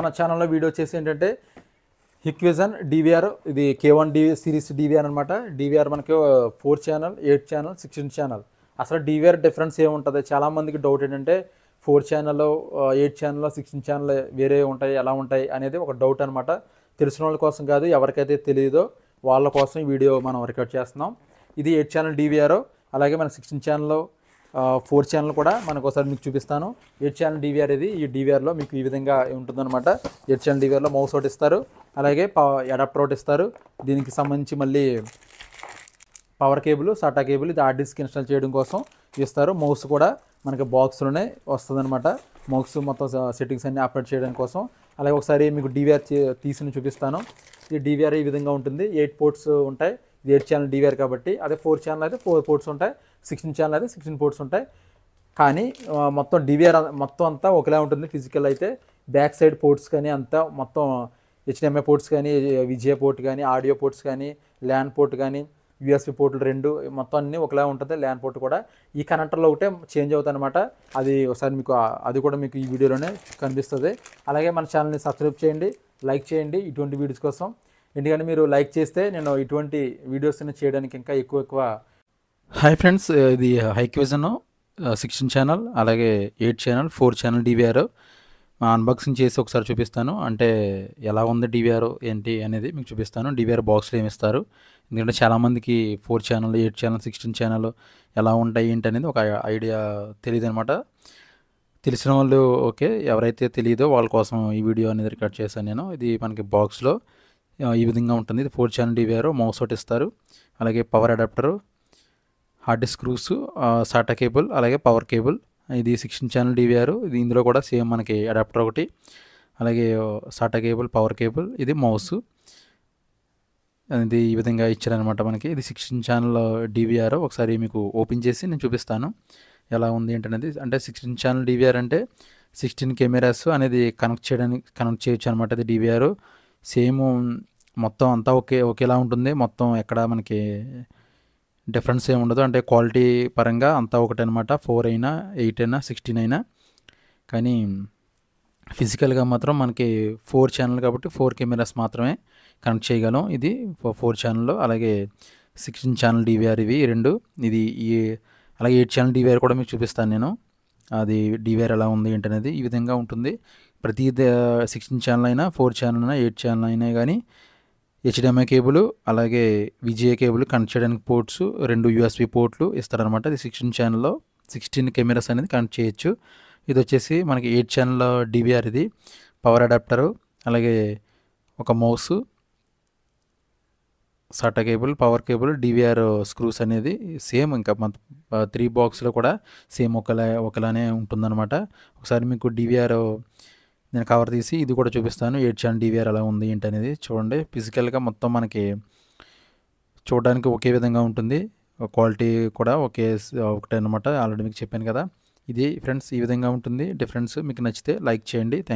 మన ఛానల్లో వీడియో వచ్చేసి ఏంటంటే హిక్విజన్ డివిఆర్ ఇది K1 సిరీస్ డివిఆర్ అనమాట. డివిఆర్ మనకి 4 ఛానల్, 8 ఛానల్, 16 ఛానల్. అసలు డివిఆర్ డిఫరెన్స్ ఏముంటుంది? చాలామందికి డౌట్ ఏంటంటే 4 ఛానల్, 8 ఛానల్, 16 ఛానల్ వేరే ఉంటాయి, ఎలా ఉంటాయి అనేది ఒక డౌట్ అనమాట. తెలిసిన వాళ్ళ కోసం కాదు, ఎవరికైతే తెలియదో వాళ్ళ కోసం ఈ వీడియో మనం రికార్డ్ చేస్తున్నాం. ఇది 8 ఛానల్ డివిఆర్, అలాగే మన 16 ఛానల్ 4 ఛానల్ కూడా మనకు ఒకసారి మీకు చూపిస్తాను. 8 ఛానల్ డివిఆర్ ఇది. ఈ డివిఆర్లో మీకు ఈ విధంగా ఉంటుందన్నమాట. 8 ఛానల్ డివిఆర్లో మౌస్ ఒకటి ఇస్తారు, అలాగే అడాప్టర్ ఒకటి ఇస్తారు. దీనికి సంబంధించి మళ్ళీ పవర్ కేబుల్, సాటా కేబుల్, ఇది హార్డ్ డిస్క్ ఇన్స్టాల్ చేయడం కోసం ఇస్తారు. మౌస్ కూడా మనకి బాక్స్లోనే వస్తుందన్నమాట. మౌస్ మొత్తం సెట్టింగ్స్ అన్ని ఆపరేట్ చేయడం కోసం. అలాగే ఒకసారి మీకు డివిఆర్ తీసి చూపిస్తాను. ఈ డివిఆర్ ఈ విధంగా ఉంటుంది. 8 పోర్ట్స్ ఉంటాయి. ఇది 8 ఛానల్ డివిఆర్ కాబట్టి. అదే 4 ఛానల్ అయితే 4 పోర్ట్స్ ఉంటాయి, 16 ఛానల్ అయితే 16 పోర్ట్స్ ఉంటాయి. కానీ మొత్తం డివిఆర్ మొత్తం అంతా ఒకలా ఉంటుంది. ఫిజికల్ అయితే బ్యాక్ సైడ్ పోర్ట్స్ కానీ అంతా మొత్తం HDMI పోర్ట్స్ కానీ, విజయ పోర్ట్ కానీ, ఆడియో పోర్ట్స్ కానీ, ల్యాన్ పోర్ట్ కానీ, USB పోర్టులు 2 మొత్తం అన్నీ ఒకలా ఉంటుంది. ల్యాన్ పోర్ట్ కూడా ఈ కనెక్టర్లో ఒకటే చేంజ్ అవుతుంది అనమాట. అది ఒకసారి మీకు అది కూడా మీకు ఈ వీడియోలోనే కనిపిస్తుంది. అలాగే మన ఛానల్ని సబ్స్క్రైబ్ చేయండి, లైక్ చేయండి ఇటువంటి వీడియోస్ కోసం. ఎందుకంటే మీరు లైక్ చేస్తే నేను ఇటువంటి వీడియోస్ని చేయడానికి ఇంకా ఎక్కువ. హాయ్ ఫ్రెండ్స్, ఇది హైక్విజన్ 16 ఛానల్, అలాగే 8 ఛానల్, 4 ఛానల్ డివిఆర్ అన్బాక్సింగ్ చేసి ఒకసారి చూపిస్తాను. అంటే ఎలా ఉంది డివిఆర్ ఏంటి అనేది మీకు చూపిస్తాను. డివిఆర్ బాక్స్లో ఏమి ఇస్తారు, ఎందుకంటే చాలామందికి 4 ఛానల్, 8 ఛానల్, 16 ఛానల్ ఎలా ఉంటాయి ఏంటి అనేది ఒక ఐడియా తెలియదు అనమాట. తెలిసిన వాళ్ళు ఓకే, ఎవరైతే తెలియదో వాళ్ళ కోసం ఈ వీడియో అనేది రికార్డ్ చేశాను నేను. ఇది మనకి బాక్స్లో ఈ విధంగా ఉంటుంది. ఇది 4 ఛానల్ డివిఆర్, మౌస్ ఒకటి ఇస్తారు, అలాగే power adapter, hard disk screws, SATA cable, అలాగే పవర్ కేబుల్. ఇది 16 ఛానల్ డివిఆర్. ఇది ఇందులో కూడా సేమ్ మనకి అడాప్టర్ ఒకటి, అలాగే సాటా కేబుల్, పవర్ కేబుల్, ఇది మౌస్. ఇది ఈ విధంగా ఇచ్చారనమాట మనకి. ఇది 16 ఛానల్ డివిఆర్. ఒకసారి మీకు ఓపెన్ చేసి నేను చూపిస్తాను ఎలా ఉంది ఏంటనేది. అంటే 16 ఛానల్ డివిఆర్ అంటే 16 కెమెరాస్ అనేది కనెక్ట్ చేయొచ్చు అనమాట. ఇది డివిఆర్ సేమ్ మొత్తం అంతా ఒకేలా ఉంటుంది. మొత్తం ఎక్కడ మనకి డిఫరెన్స్ ఏమి ఉండదు. అంటే క్వాలిటీ పరంగా అంతా ఒకటే అనమాట. 4 అయినా, 8 అయినా, 16 అయినా. కానీ ఫిజికల్గా మాత్రం మనకి 4 ఛానల్ కాబట్టి 4 కెమెరాస్ మాత్రమే కనెక్ట్ చేయగలం. ఇది 4 ఛానల్, అలాగే 16 ఛానల్ డివిఆర్ ఇవి 2. ఇది అలాగే 8 ఛానల్ డివిఆర్ కూడా మీకు చూపిస్తాను నేను. అది డివిఆర్ ఎలా ఉంది ఏంటనేది ఈ విధంగా ఉంటుంది. ప్రతి 16 ఛానల్ అయినా, 4 ఛానల్ అయినా, 8 ఛానల్ అయినా కానీ HDMI కేబుల్, అలాగే విజిఏ కేబుల్ కనెక్ట్ చేయడానికి పోర్ట్స్, 2 USB పోర్ట్లు ఇస్తారనమాట. ఇది 16 ఛానల్లో 16 కెమెరాస్ అనేది కనెక్ట్ చేయొచ్చు. ఇది వచ్చేసి మనకి 8 ఛానల్ డివిఆర్. ఇది పవర్ అడాప్టరు, అలాగే ఒక mouse, SATA cable, power cable, DVR screws అనేది సేమ్. ఇంకా మన 3 బాక్స్లో కూడా సేమ్ ఒకలానే ఉంటుందన్నమాట. ఒకసారి మీకు డివిఆర్ నేను కవర్ తీసి ఇది కూడా చూపిస్తాను. 8 ఛానల్ డివిఆర్ ఎలా ఉంది ఏంటి అనేది చూడండి. ఫిజికల్గా మొత్తం మనకి చూడడానికి ఒకే విధంగా ఉంటుంది. క్వాలిటీ కూడా ఒకటే అనమాట. ఆల్రెడీ మీకు చెప్పాను కదా. ఇది ఫ్రెండ్స్ ఈ విధంగా ఉంటుంది డిఫరెన్స్. మీకు నచ్చితే లైక్ చేయండి. Thank you.